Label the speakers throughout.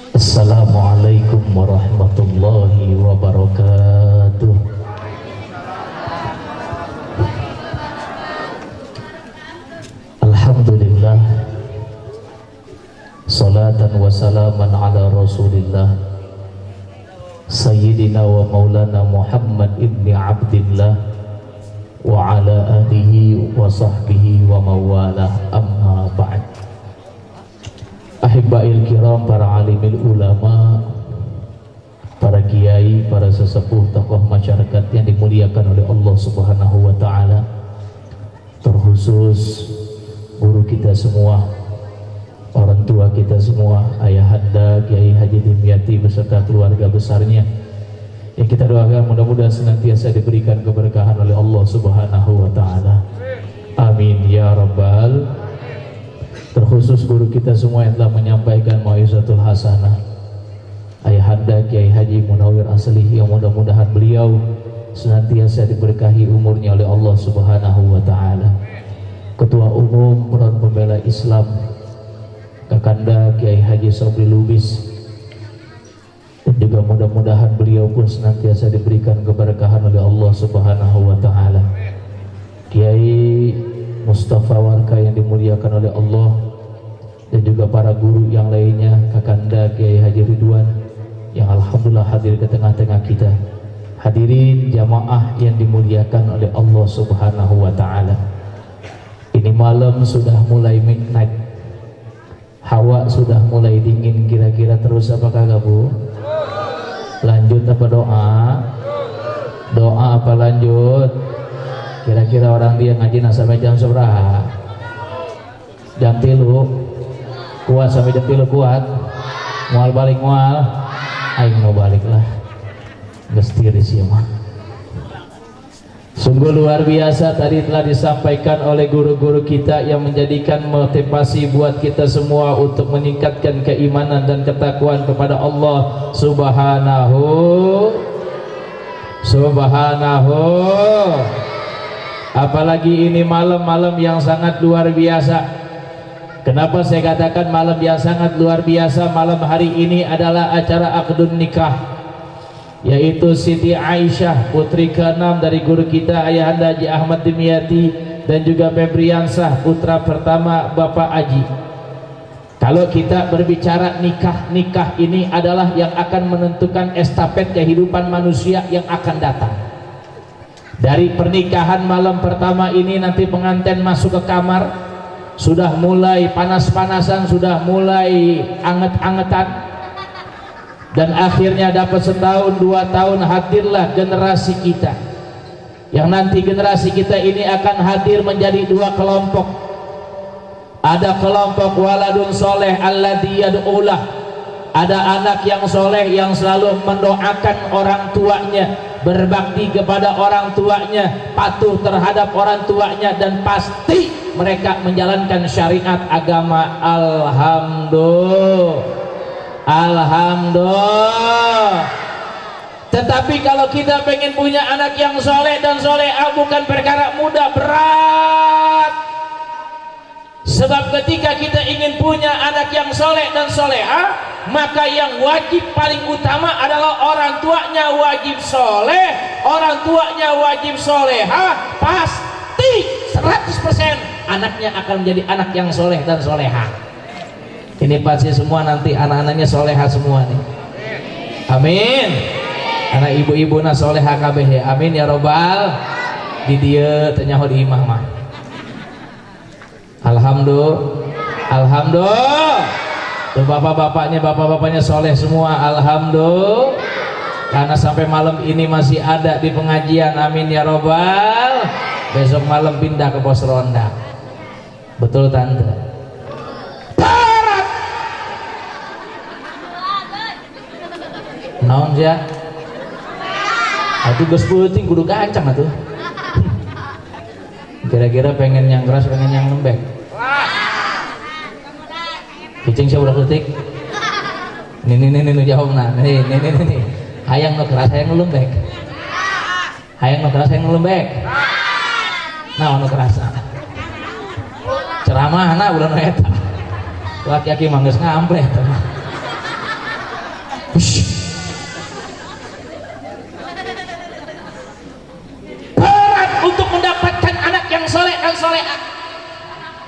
Speaker 1: Assalamualaikum warahmatullahi wabarakatuh. Alhamdulillah, salatan wa salaman ala rasulillah Sayyidina wa maulana Muhammad ibni Abdillah wa ala alihi wa sahbihi wa mawalah, amma ba'd. Ahibbail kiram, para alimil ulama, para kiai, para sesepuh, tokoh masyarakat yang dimuliakan oleh Allah Subhanahu wa taala, terkhusus guru kita semua, orang tua kita semua, ayahanda Kiai Haji Dimyati beserta keluarga besarnya, yang kita doakan mudah-mudahan senantiasa diberikan keberkahan oleh Allah Subhanahu wa taala. Amin ya rabbal. Terkhusus guru kita semua yang telah menyampaikan mau'izatul hasanah, ayahanda Kiai Haji Munawir Aslih, yang mudah-mudahan beliau senantiasa diberkahi umurnya oleh Allah Subhanahu wa taala. Ketua Umum Front Pembela Islam Kakanda Kiai Haji Sobri Lubis, dan juga mudah-mudahan beliau pun senantiasa diberikan keberkahan oleh Allah Subhanahu wa taala. Kiai Mustafa Warka yang dimuliakan oleh Allah, dan juga para guru yang lainnya, Kakanda Kiai Haji Ridwan yang alhamdulillah hadir ke tengah-tengah kita. Hadirin jamaah yang dimuliakan oleh Allah Subhanahu wa taala. Ini malam sudah mulai midnight, hawa sudah mulai dingin, kira-kira terus apa kagak Bu? Lanjut apa doa? Doa apa lanjut? Kira-kira orang dia ngaji sampai jam seberapa? Jam 3 kuat, sampai jam 3 kuat. Mual balik mual, aing mau balik lah, gestiris ya mah. Sungguh luar biasa tadi telah disampaikan oleh guru-guru kita yang menjadikan motivasi buat kita semua untuk meningkatkan keimanan dan ketakwaan kepada Allah Subhanahu. Apalagi ini malam-malam yang sangat luar biasa. Kenapa saya katakan malam yang sangat luar biasa? Malam hari ini adalah acara akdun nikah, yaitu Siti Aisyah putri ke-6 dari guru kita Ayahanda Haji Ahmad Dimyati, dan juga Febriansah putra pertama Bapak Aji. Kalau kita berbicara nikah ini adalah yang akan menentukan estafet kehidupan manusia yang akan datang. Dari pernikahan malam pertama ini, nanti pengantin masuk ke kamar, sudah mulai panas-panasan, sudah mulai anget-angetan, dan akhirnya dapat setahun 2 tahun hadirlah generasi kita, yang nanti generasi kita ini akan hadir menjadi 2 kelompok. Ada kelompok waladun soleh alladzi yad'ulah, ada anak yang soleh yang selalu mendoakan orang tuanya, berbakti kepada orang tuanya, patuh terhadap orang tuanya, dan pasti mereka menjalankan syariat agama. Alhamdulillah. Tetapi kalau kita pengen punya anak yang soleh dan solehah, bukan perkara mudah, berat. Sebab ketika kita ingin punya anak yang soleh dan solehah, maka yang wajib paling utama adalah orang tuanya wajib soleh, orang tuanya wajib solehah. Pasti 100% anaknya akan menjadi anak yang soleh dan solehah. Ini pasti semua nanti anak-anaknya solehah semua nih. Amin. Anak ibu-ibu na solehah kabeh. Amin ya robbal. Di dia tanya di imah mah. Alhamdulillah. Tuh bapak-bapaknya soleh semua. Alhamdulillah. Karena sampai malam ini masih ada di pengajian. Amin ya robbal. Besok malam pindah ke pos ronda. Betul tante? Barat. Naon ya? Atuh geus peuting kudu gancang atuh. Kira-kira pengen yang keras, pengen yang lembek. Cicing saya udah ketik. Nih jawabna. Nih. Hayang nu keras, hayang nu lembek. Hayang nu keras, hayang nu lembek. Nah, nu keras. ceramah anak udah eta laki-laki mah geus ngampleh Berat untuk mendapatkan anak yang soleh dan solehah.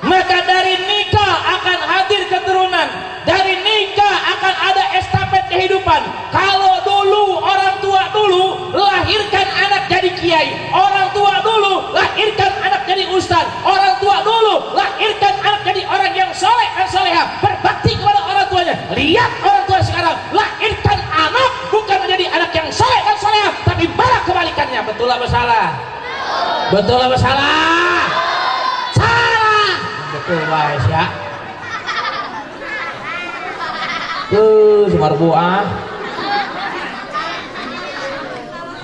Speaker 1: Maka dari nikah akan hadir keturunan, dari nikah akan ada estafet kehidupan. Kalau dulu orang tua dulu lahirkan anak jadi kiai, orang tua dulu lahirkan anak jadi ustaz, orang tua dulu lahirkan anak jadi orang yang soleh dan solehah, berbakti kepada orang tuanya. Lihat orang tua sekarang lahirkan anak bukan menjadi anak yang soleh dan solehah, tapi malah kebalikannya. Betul apa salah? Betul apa salah? Salah. Betul guys ya. Semar buah.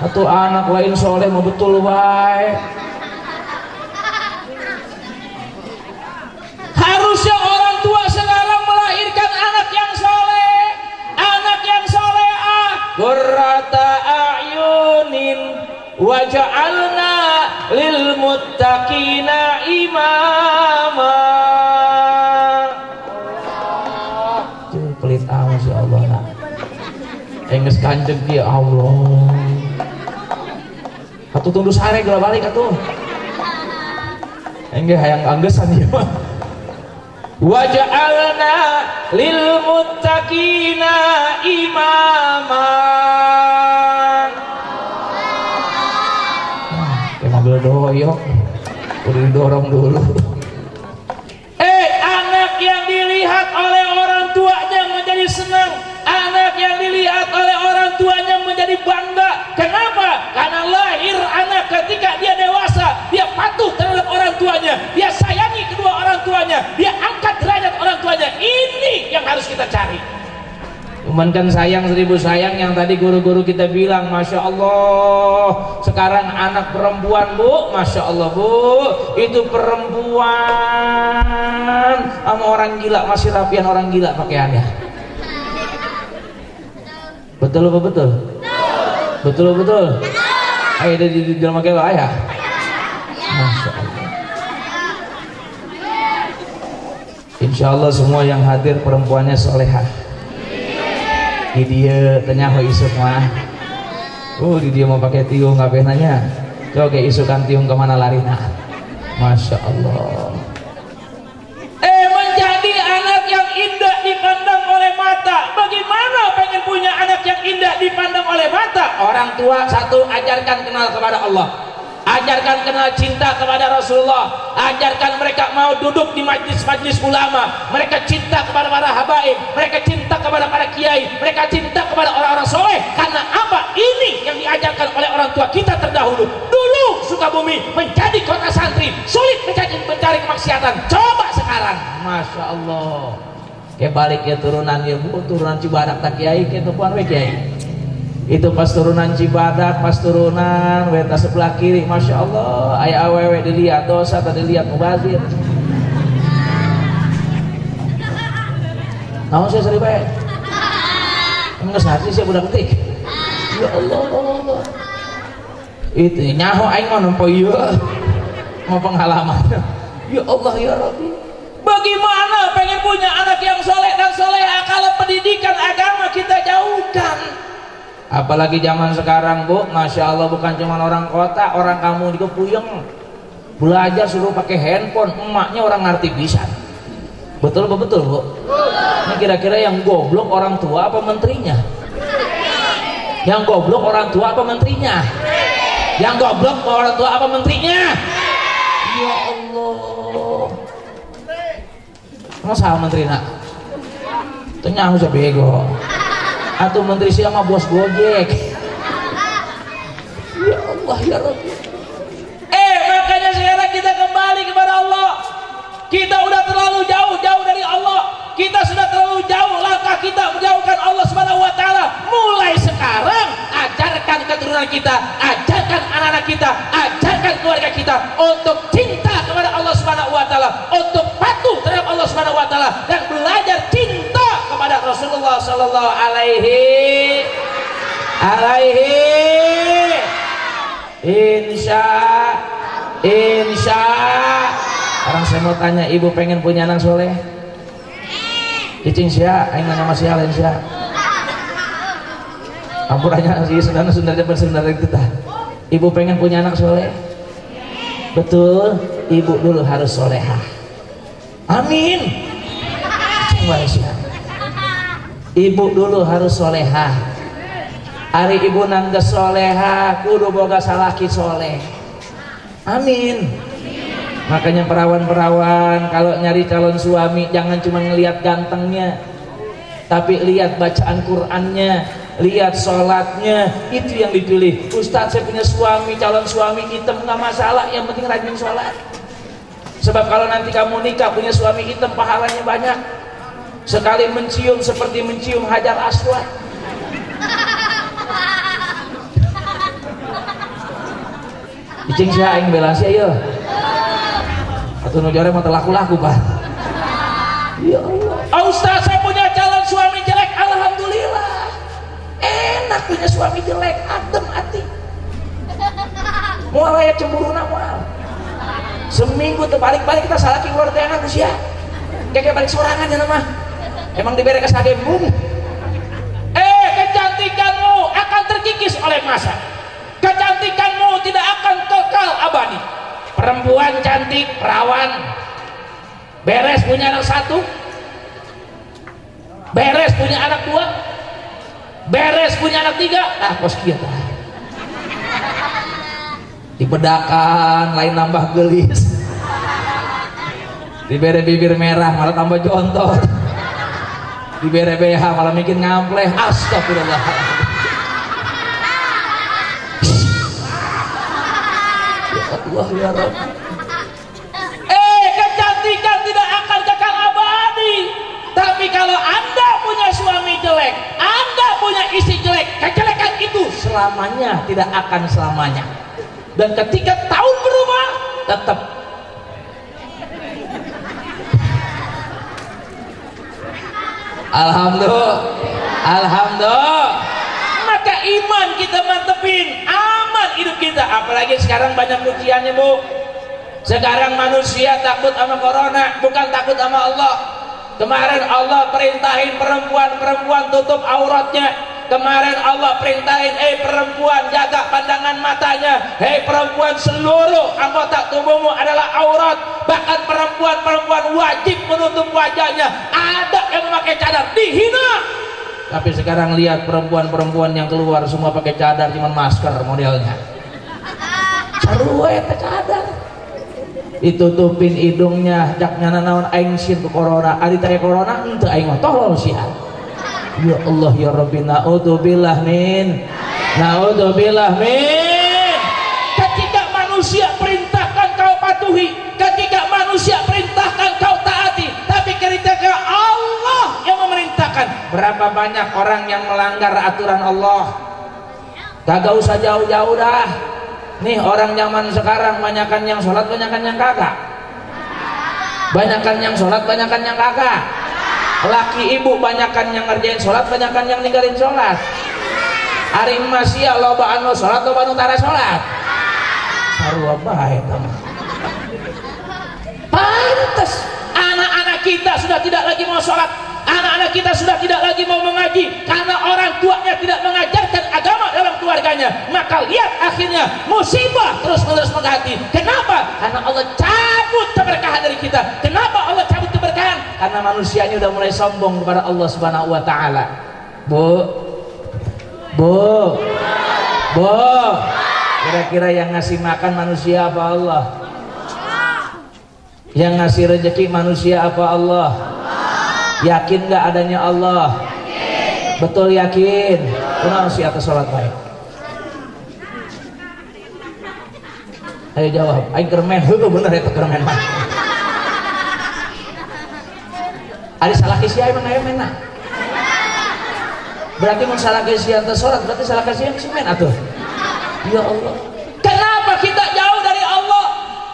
Speaker 1: Satu anak lain soleh mau betul baik. Harusnya orang tua sekarang melahirkan anak yang soleh, anak yang solehah. Qurrata a'yunin waja'alna lil muttaqina imama. Pelit amat ya Allah nak. Engges kanjeng dia Allah. Atuh tunduk sare geula balik atuh. Engge hayang anggesan ieu mah. Wa ja'alna lil muttaqina imaman. Kayak mobil doyok. Udah didorong dulu. Anak yang dilihat oleh orang tuanya menjadi senang, anak yang dilihat oleh orang tuanya menjadi bangga. Kenapa? Karena lahir anak ketika dia dewasa, dia patuh terhadap orang tuanya, dia sayangi kedua orang tuanya, dia angkat derajat orang tuanya. Ini yang harus kita cari. Cuman kan sayang seribu sayang yang tadi guru-guru kita bilang, Masya Allah sekarang anak perempuan bu, Masya Allah bu, itu perempuan sama orang gila, masih rapian orang gila pakaiannya. Betul apa betul? Betul apa betul? Ayo di dalam pakai ayah. Masya Allah. Insya Allah semua yang hadir perempuannya solehah. Di dia tanya ho isuk mah. Di dia mau pakai tiung ngapain nanya? Coba kayak isukan tiung kemana larina? Masya Allah. Menjadi anak yang indah dipandang oleh mata. Bagaimana pengen punya anak yang indah dipandang oleh mata? Orang tua satu, ajarkan kenal kepada Allah. Ajarkan kenal cinta kepada Rasulullah. Ajarkan mereka mau duduk di majlis-majlis ulama. Mereka cinta kepada para habaib. Mereka cinta kepada para kiai. Mereka cinta kepada orang-orang soleh. Karena apa? Ini yang diajarkan oleh orang tua kita terdahulu. Dulu Sukabumi menjadi kota santri, sulit mencari kemaksiatan. Coba sekarang, Masya Allah. Kayak balik ya turunan ya bu, turunan Cibadak tak kiai, kayak tuan we kiai. Itu pas turunan Cibadak, pas turunan weta sebelah kiri, Masya Allah, ayah awewe dilihat dosa, tadi dilihat mubazir. Namun saya sering baik, enggak sehati saya budak ketik. Ya Allah, itu nyaho aing mau nempo iya, mau pengalaman. Ya Allah ya Rabbi. Bagaimana pengen punya anak yang soleh dan soleha kalau pendidikan agama kita jauhkan? Apalagi zaman sekarang bu, Masya Allah, bukan cuma orang kota, orang kampung juga puyeng. Belajar suruh pakai handphone, emaknya orang ngerti bisa. Betul betul bu? Ini kira-kira yang goblok orang tua apa menterinya? Yang goblok orang tua apa menterinya? Yang goblok orang tua apa menterinya? Ya Allah. Masa menteri nak? Tanya aku bego. Atau menteri siapa bos Gojek. Ya Allah ya Rabbi. Makanya sekarang kita kembali kepada Allah. Kita udah terlalu jauh dari Allah. Kita sudah terlalu jauh langkah kita menjauhkan Allah Subhanahu wa taala. Mulai sekarang ajarkan keturunan kita, ajarkan anak-anak kita, ajarkan keluarga kita untuk cinta kepada Allah Subhanahu wa taala, untuk patuh terhadap Allah Subhanahu wa taala dan belajar cinta kepada Rasulullah sallallahu alaihi insya. Orang saya mau tanya, ibu pengen punya anak soleh? Cicing sia, aing nanya masih lain sia. Ampurannya sih saudara-saudara bersaudara itu tah. Ibu pengen punya anak soleh? Betul, ibu dulu harus solehah. Amin. Ibu dulu harus solehah. Hari ibu nangga solehah, kudu boga salaki soleh. Amin. Makanya perawan-perawan kalau nyari calon suami jangan cuma ngelihat gantengnya, tapi lihat bacaan Qur'annya, lihat sholatnya, itu yang dipilih. Ustadz, saya punya suami, calon suami hitam, nggak masalah, yang penting rajin sholat. Sebab kalau nanti kamu nikah punya suami hitam, pahalanya banyak. Sekali mencium seperti mencium Hajar Aswad. Icing sia aing bela sia ieu. Atuh nu jore mah teu laku-laku, Pak. Ya Allah. Ustaz, saya punya calon suami jelek, alhamdulillah. Enak punya suami jelek, adem hati. Moal aya cemburuna moal. Seminggu teu balik-balik kita salaki keluar teh anak sia. Keke balik sorangan cenah mah. Emang dibere ka sagembung. Kecantikanmu akan terkikis oleh masa. Kecantikanmu tidak akan kekal abadi. Perempuan cantik, perawan, beres punya anak satu, beres punya anak dua, beres punya anak tiga, kos kieu tah. Dibedakan lain nambah gelis, dibere bibir merah malah tambah jontot, dibere BH malah bikin ngampleh. Astagfirullah. Allah ya Rabb. Kecantikan tidak akan kekal abadi. Tapi kalau Anda punya suami jelek, Anda punya istri jelek, kejelekan itu selamanya tidak akan selamanya. Dan ketika tahun berubah, tetap alhamdulillah, alhamdulillah. Maka iman kita mantepin, aman hidup kita. Apalagi sekarang banyak ujiannya, Bu. Sekarang manusia takut sama corona, bukan takut sama Allah. Kemarin Allah perintahin perempuan tutup auratnya. Kemarin Allah perintahin, perempuan jaga pandangan matanya. Perempuan, seluruh anggota tubuhmu adalah aurat. Bahkan perempuan wajib menutup wajahnya. Ada yang memakai cadar, dihina. Tapi sekarang lihat perempuan-perempuan yang keluar semua pakai cadar, cuma masker modelnya. Sarua eta cadar. Ditutupin hidungnya, jaknya naon aing sin ke corona. Ari teh corona henteu aing mah tolong sia. Ya Allah ya Rabbi, naudzubillah min. Naudzubillah min. Ketika manusia perintahkan kau patuhi, ketika manusia perintahkan kau taati, tapi ketika Allah yang memerintahkan, berapa banyak orang yang melanggar aturan Allah. Kagak usah jauh-jauh dah. Nih orang zaman sekarang banyakan yang sholat, banyakan yang kagak. Banyakan yang sholat, banyakan yang kagak. Laki ibu banyakan yang ngerjain sholat, banyakan yang ninggalin sholat. Hari masih loba anu sholat, loba anu tara sholat. Sarua bae tamah. Pantes anak-anak kita sudah tidak lagi mau sholat, anak-anak kita sudah tidak lagi mau mengaji karena orang tuanya tidak mengajarkan agama dalam keluarganya. Maka lihat akhirnya musibah terus-menerus menghati. Kenapa? Karena Allah cabut keberkahan dari kita. Kenapa Allah cabut keberkahan? Karena manusianya udah mulai sombong kepada Allah Subhanahu wa taala. Bu, kira-kira yang ngasih makan manusia apa Allah? Yang ngasih rezeki manusia apa Allah? Yakin nggak adanya Allah? Yakin. Betul yakin. Kunaon si atas sholat baik. Ayo jawab. Aing kermen, bener itu kermen mah. Ada salah kisi emang aya mena. Berarti mun salah kisi atas sholat, berarti salah kisi yang semen atuh. Ya Allah. Kenapa kita jauh dari Allah?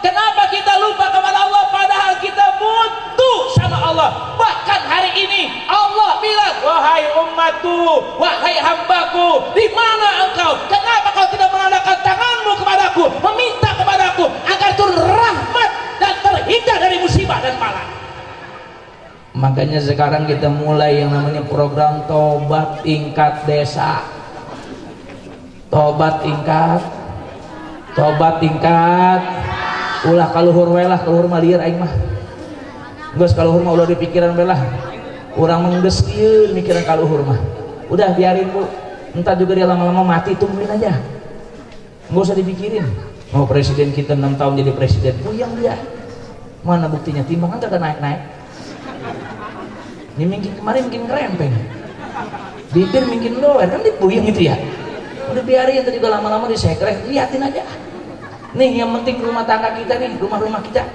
Speaker 1: Kenapa kita lupa kepada Allah padahal kita butuh sama Allah? Bahkan hari ini Allah bilang, wahai umatku, wahai hambaku, di mana engkau? Kenapa kau tidak menandakan tanganmu kepadaku, meminta kepadaku agar turun rahmat dan terhindar dari musibah dan bala? Makanya sekarang kita mulai yang namanya program tobat tingkat desa.
Speaker 2: tobat tingkat ulah kaluhur we lah, kaluhur mah lieur aing mah geus kaluhur mah udah di pikiran we lah, urang mah geus ieu mikiran kaluhur mah udah biarin Bu, entar juga dia lama-lama mati, tungguin aja, nggak usah dipikirin. Mau presiden kita 6 tahun jadi presiden, puyang dia, mana buktinya, timbangan kagak naik-naik. Ini mungkin kemarin mungkin ngerempeng, bibir mungkin doer, kan dipuyang itu ya. Udah biarin, tadi juga lama-lama disekreh, liatin aja. Nih yang penting rumah tangga kita nih, rumah-rumah kita,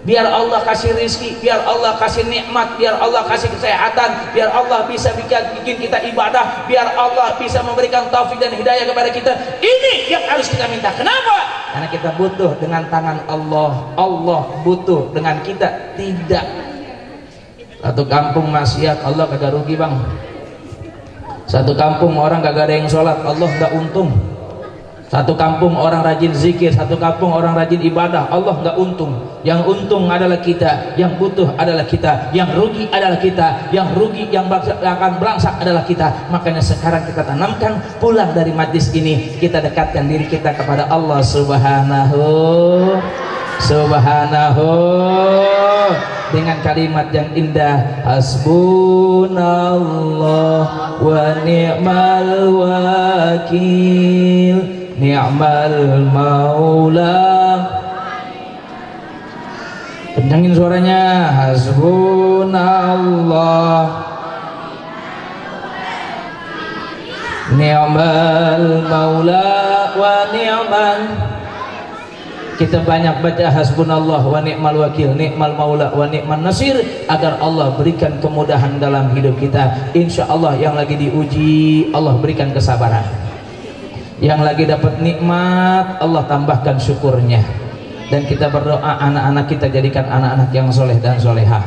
Speaker 2: biar Allah kasih rizki, biar Allah kasih nikmat, biar Allah kasih kesehatan, biar Allah bisa bikin kita ibadah, biar Allah bisa memberikan taufik dan hidayah kepada kita. Ini yang harus kita minta. Kenapa? Karena kita butuh dengan tangan Allah, Allah butuh dengan kita tidak. Satu kampung maksiat, Allah kagak rugi bang. Satu kampung orang kagak ada yang sholat, Allah nggak untung. Satu kampung orang rajin zikir, satu kampung orang rajin ibadah, Allah nggak untung. Yang untung adalah kita, yang butuh adalah kita, yang rugi adalah kita, yang rugi yang akan belangsak adalah kita. Makanya sekarang kita tanamkan, pulang dari majlis ini kita dekatkan diri kita kepada Allah Subhanahu dengan kalimat yang indah, hasbunallah wa ni'mal wakil, ni'mal maula. Kencangin suaranya, hasbunallah ni'mal maula wa ni'mal. Kita banyak baca hasbunallah wa ni'mal wakil, ni'mal maula wa ni'man nasir, agar Allah berikan kemudahan dalam hidup kita. Insya Allah yang lagi diuji, Allah berikan kesabaran. Yang lagi dapat nikmat, Allah tambahkan syukurnya. Dan kita berdoa anak-anak kita jadikan anak-anak yang soleh dan solehah.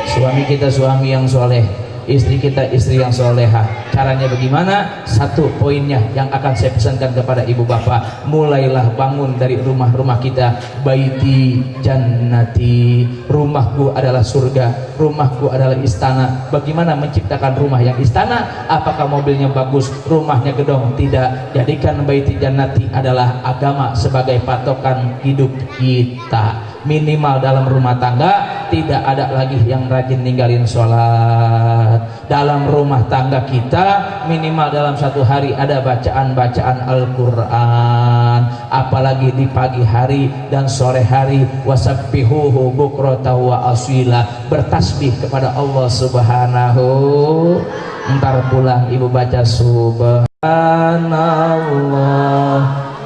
Speaker 2: Suami kita suami yang soleh, istri kita istri yang solehah. Caranya bagaimana? Satu poinnya yang akan saya pesankan kepada ibu bapak, mulailah bangun dari rumah-rumah kita. Baiti jannati, rumahku adalah surga, rumahku adalah istana. Bagaimana menciptakan rumah yang istana? Apakah mobilnya bagus, rumahnya gedong? Tidak. Jadikan baiti jannati adalah agama sebagai patokan hidup kita. Minimal dalam rumah tangga tidak ada lagi yang rajin ninggalin sholat. Dalam rumah tangga kita minimal dalam satu hari ada bacaan-bacaan Al-Quran, apalagi di pagi hari dan sore hari. Wasabbihuhu bukrata wa asila, bertasbih kepada Allah Subhanahu. Ntar pulang ibu baca subhanallah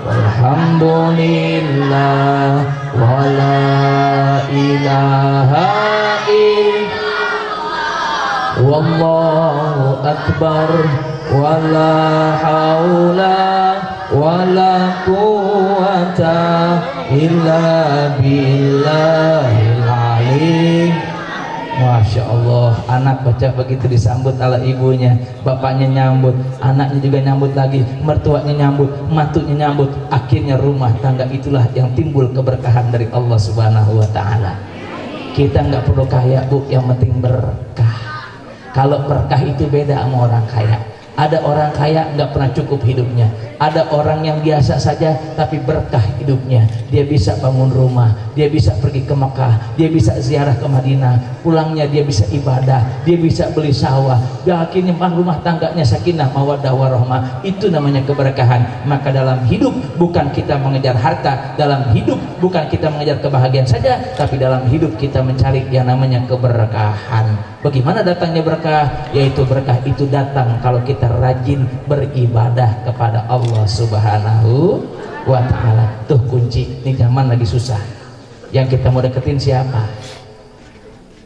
Speaker 2: walhamdulillah wala ilaha illallah wallahu akbar wala haula wala quwata illa billahil alim. Masya Allah, anak baca begitu disambut ala ibunya, bapaknya nyambut, anaknya juga nyambut lagi, mertuanya nyambut, mantunya nyambut. Akhirnya rumah tangga itulah yang timbul keberkahan dari Allah Subhanahu wa Ta'ala. Kita nggak perlu kaya bu, yang penting berkah. Kalau berkah itu beda sama orang kaya. Ada orang kaya nggak pernah cukup hidupnya, ada orang yang biasa saja tapi berkah hidupnya. Dia bisa bangun rumah, dia bisa pergi ke Mekah, dia bisa ziarah ke Madinah, pulangnya dia bisa ibadah, dia bisa beli sawah, dia akhirnya rumah tangganya sakinah mawaddah warahmah. Itu namanya keberkahan. Maka dalam hidup bukan kita mengejar harta, dalam hidup bukan kita mengejar kebahagiaan saja, tapi dalam hidup kita mencari yang namanya keberkahan. Bagaimana datangnya berkah? Yaitu berkah itu datang kalau kita rajin beribadah kepada Allah Subhanahu wa Ta'ala. Tuh kunci. Ini zaman lagi susah. Yang kita mau deketin siapa?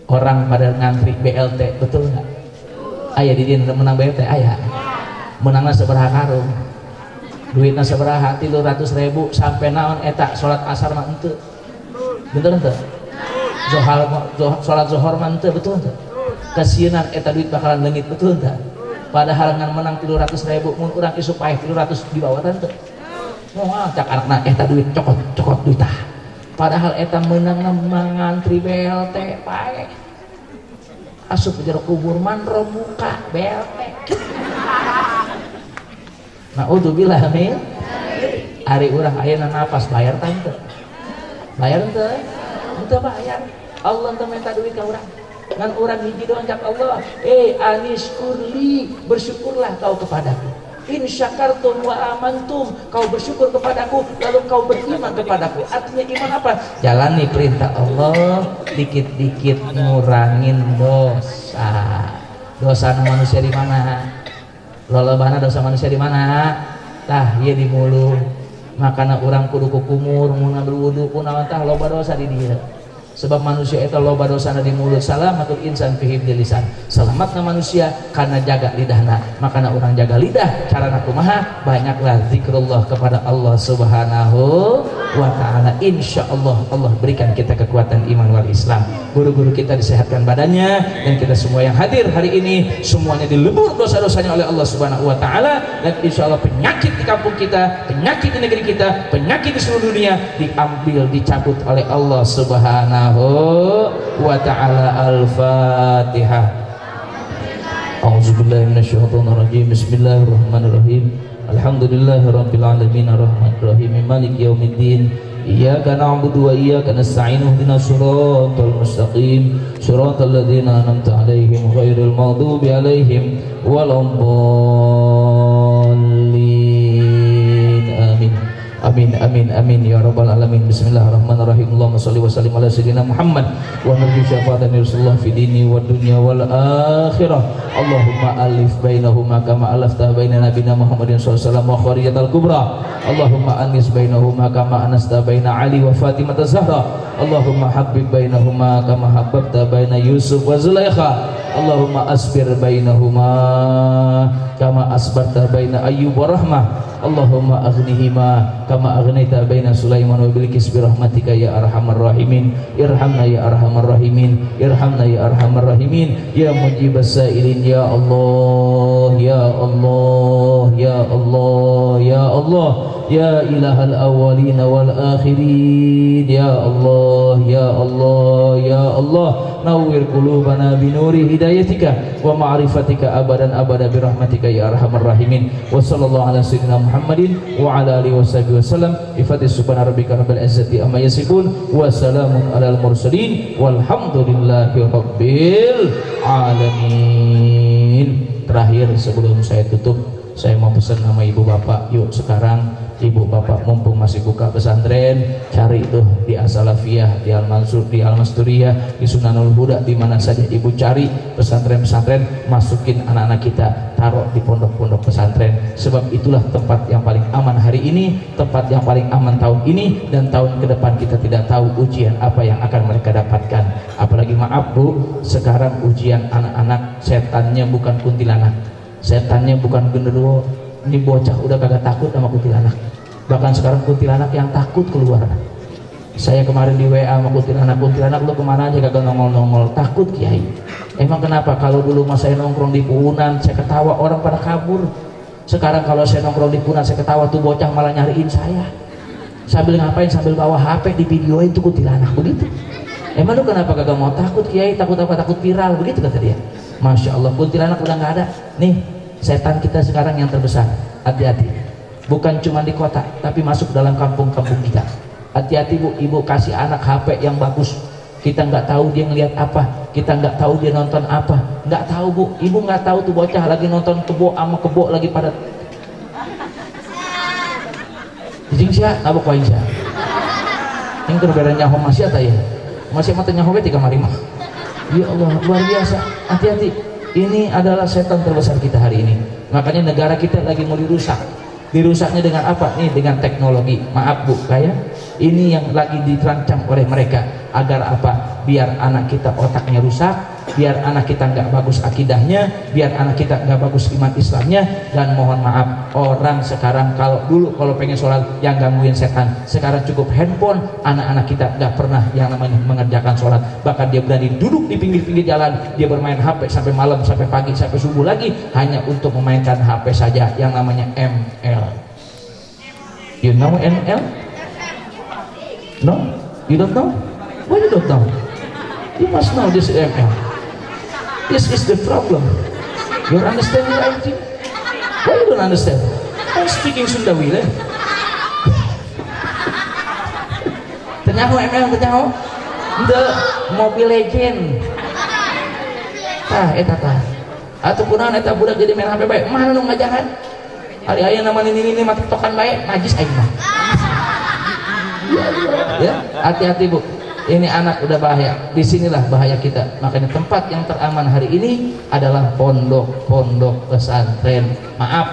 Speaker 2: Orang pada ngantri BLT, betul nggak? Ayah di dia menang BLT, ayah. Menangnya seberaha karung, duitnya seberaha 300.000 sampai naon eta sholat asar mah ente, betul ente? Sholat zuhur mah ente, betul ente? Kasianan eta duit bakalan leungit, betul ente? Padahal ngan menang 300.000 mun urang ki supaya 300 di bawah tante. Moal cak anakna eta duit cokot duit tah. Padahal eta menang ngantri BLT pae. Asup jero kubur mandro buka BLT. Naudzubillah min. Ari urang ayeuna napas bayar tante. Bayar teu? Teu bayar. Allah teu minta duit ka urang. Ngan urang hiji doang jak Allah. Anis kurli, bersyukurlah kau kepadaku. In syakartum wa amantum, kau bersyukur kepadaku lalu kau beriman kepadaku. Artinya iman apa? Jalani perintah Allah, dikit-dikit ngurangin dosa. Dosa manusia di mana? Lolobana dosa manusia di mana? Tah ieu di mulut. Makana urang kudu kukumur mun berwudu kunaon tah loba dosa di dieu. Sebab manusia itu loba dosana di mulut. Salamatul insan fi hifdzil lisan. Selamatna manusia karena jaga lidahna. Makana urang jaga lidah carana kumaha? Banyaklah zikrullah kepada Allah Subhanahu wa taala. Insyaallah Allah berikan kita kekuatan iman wal Islam. Guru-guru kita disehatkan badannya dan kita semua yang hadir hari ini semuanya dilebur dosa-dosanya oleh Allah Subhanahu wa taala, dan insyaallah penyakit di kampung kita, penyakit di negeri kita, penyakit di seluruh dunia diambil dicabut oleh Allah Subhanahu wa ta'ala. Al-Fatihah. A'udzubillahi minasyaitonir rajim. Bismillahirrahmanirrahim. Alhamdulillahirabbil alamin arrahmanir rahim maliki yaumiddin. Iyyaka na'budu wa iyyaka nasta'in ihdinas siratal mustaqim siratal ladzina an'amta 'alaihim ghairil maghdubi 'alaihim waladdallin. Amin. Amin amin amin ya rabbal alamin. Bismillahirrahmanirrahim. Allahumma shalli wa sallim ala sayyidina Muhammad wa nabi syafaatan Rasulullah fi dini wa dunya wal akhirah. Allahumma alif bainahuma kama alafta baina nabiyina Muhammadin sallallahu alaihi wasallam wa kharijatal kubra. Allahumma anis bainahuma kama anasta baina Ali wa Fatimah Zahra. Allahumma habbib bainahuma kama habbabta baina Yusuf wa Zulaikha. Allahumma asbir bainahuma kama asbarta baina Ayyub wa Rahmah. Allahumma aghnihima kama aghnaita baina Sulaiman wa Bilqis bi rahmatika ya arhamar rahimin. Irhamna ya arhamar rahimin. Irhamna ya arhamar rahimin. Ya mujibas sailin ya Allah ya Allah ya Allah ya Allah ya ilahal awwalin wal akhirin ya Allah ya Allah ya Allah. Nawwir qulubana bi nuri hidayatika wa ma'rifatika abadan abada bi rahmatika ya arhamar rahimin. Wa sallallahu ala sayyidina Muhammadin wa ala alihi washabihi wasallam. Ifati subhana rabbika rabbil izzati amma yasifun wa salamun alal mursalin walhamdulillahi rabbil alamin. Terakhir sebelum saya tutup, saya mau pesan nama ibu bapak, yuk sekarang ibu bapak mumpung masih buka pesantren, cari tuh di As-Salafiyah, di Al-Mansur, di Al-Masturiyah, di Sunanul Huda, di mana saja ibu cari pesantren-pesantren, masukin anak-anak kita, taruh di pondok-pondok pesantren. Sebab itulah tempat yang paling aman hari ini, tempat yang paling aman tahun ini, dan tahun ke depan kita tidak tahu ujian apa yang akan mereka dapatkan. Apalagi maaf Bu, sekarang ujian anak-anak setannya bukan kuntilanak, setannya bukan genderuwo. Ini bocah udah kagak takut sama kuntilanak. Bahkan sekarang kuntilanak yang takut keluar. Saya kemarin di WA sama kuntilanak lu kemana aja kagak nongol-nongol, takut Kiai. Emang kenapa? Kalau dulu mas saya nongkrong di Puunan, saya ketawa orang pada kabur. Sekarang kalau saya nongkrong di Puunan, saya ketawa tuh bocah malah nyariin saya. Sambil ngapain? Sambil bawa HP di videoin tuh kuntilanak begitu. Emang lu kenapa kagak mau takut Kiai? Takut apa? Takut viral begitu kata dia. Masya Allah, kuntilanak udah nggak ada. Nih setan kita sekarang yang terbesar, hati-hati. Bukan cuma di kota, tapi masuk dalam kampung-kampung kita. Hati-hati Bu, ibu kasih anak HP yang bagus. Kita nggak tahu dia ngelihat apa, kita nggak tahu dia nonton apa, nggak tahu Bu. Ibu nggak tahu tuh bocah lagi nonton kebo sama kebo lagi pada. Jing sia, nabok wae sia. Yang kerbedanya nyaho masih atau ya? Masih mata nyaho tiga marimah. Ya Allah, luar biasa. Hati-hati. Ini adalah setan terbesar kita hari ini. Makanya negara kita lagi mau dirusak. Dirusaknya dengan apa? Nih dengan teknologi. Maaf Bu, kayak ini yang lagi dirancang oleh mereka. Agar apa? Biar anak kita otaknya rusak, biar anak kita nggak bagus akidahnya, biar anak kita nggak bagus iman Islamnya. Dan mohon maaf, orang sekarang kalau dulu kalau pengen sholat yang gangguin setan, sekarang cukup handphone. Anak-anak kita nggak pernah yang namanya mengerjakan sholat. Bahkan dia berani duduk di pinggir-pinggir jalan, dia bermain HP sampai malam, sampai pagi, sampai subuh lagi, hanya untuk memainkan HP saja yang namanya ML. You know ML? No? You don't know? Why you don't know? You must know this is ML. This is the problem. You understand everything? Why you don't understand? speaking Sunda wile. Tenyaho emang tenyaho. The Mobile Legend. Tah eta tah. Atuh kunaon eta budak jadi main HP bae. Mana nu ngajahan? Ari aya namanya ini mah tiktokan bae, najis aing mah. Ya, hati-hati Bu. Ini anak udah bahaya. Disinilah bahaya kita. Makanya tempat yang teraman hari ini adalah pondok pesantren. Maaf,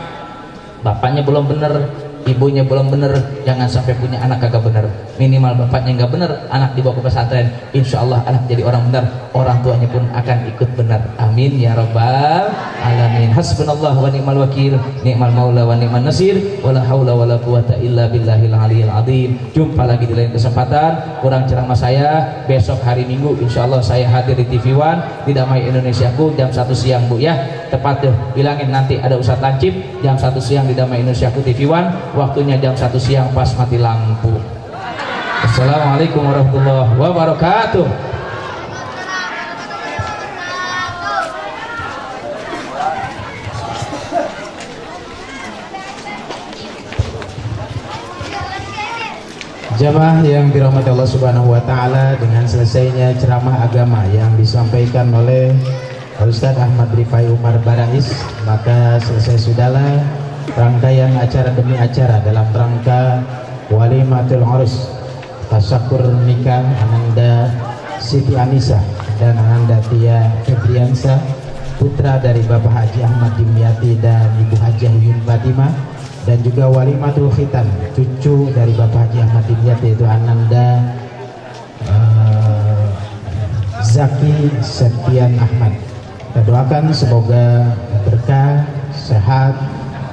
Speaker 2: bapaknya belum bener, ibunya belum bener, jangan sampai punya anak kagak bener. Minimal bapaknya nggak bener, anak dibawa ke pesantren, insya Allah anak jadi orang bener, orang tuanya pun akan ikut bener. Amin ya rabbal alamin. Hasbunallah wa ni'mal wakil, ni'mal maula wa ni'man nasir, wala haula wala quwata illa billahil aliyil azim. Jumpa lagi di lain kesempatan. Kurang ceramah saya besok hari Minggu, insya Allah saya hadir di TV One di Damai Indonesiaku jam 1 siang Bu ya. Tepat tuh, bilangin nanti ada Ustadz Lancip jam 1 siang di Damai Indonesiaku TV One, waktunya jam 1 siang pas mati lampu. Assalamualaikum warahmatullahi wabarakatuh.
Speaker 3: Jamaah yang dirahmati Allah Subhanahu wa taala, dengan selesainya ceramah agama yang disampaikan oleh Ustadz Ahmad Rifai Umar Barais, maka selesai sudahlah rangkaian acara demi acara dalam rangka Walimatul Urus Tasyakur nikah Ananda Siti Anissa dan Ananda Tia Febriansa, putra dari Bapak Haji Ahmad Dimyati dan Ibu Haji Yun Fatimah, dan juga Walimatul Khitan, cucu dari Bapak Haji Ahmad Dimyati, yaitu Ananda Zaki Septian Ahmad. Kita doakan semoga berkah, sehat,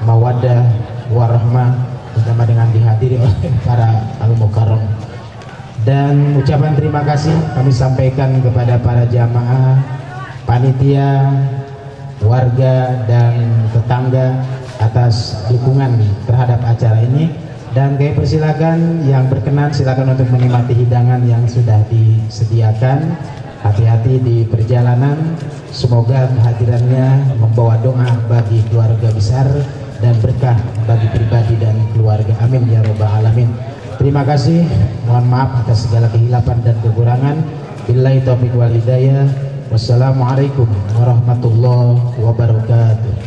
Speaker 3: mawadah, warahmah, bersama dengan dihadiri oleh para al-mukarram. Dan ucapan terima kasih kami sampaikan kepada para jamaah, panitia, warga dan tetangga atas dukungan terhadap acara ini. Dan kami persilakan yang berkenan silakan untuk menikmati hidangan yang sudah disediakan. Hati-hati di perjalanan, semoga kehadirannya membawa doa bagi keluarga besar dan berkah bagi pribadi dan keluarga. Amin ya rabbal alamin. Terima kasih, mohon maaf atas segala kehilapan dan kekurangan. Billahi taufiq wal hidayah. Wassalamualaikum warahmatullahi wabarakatuh.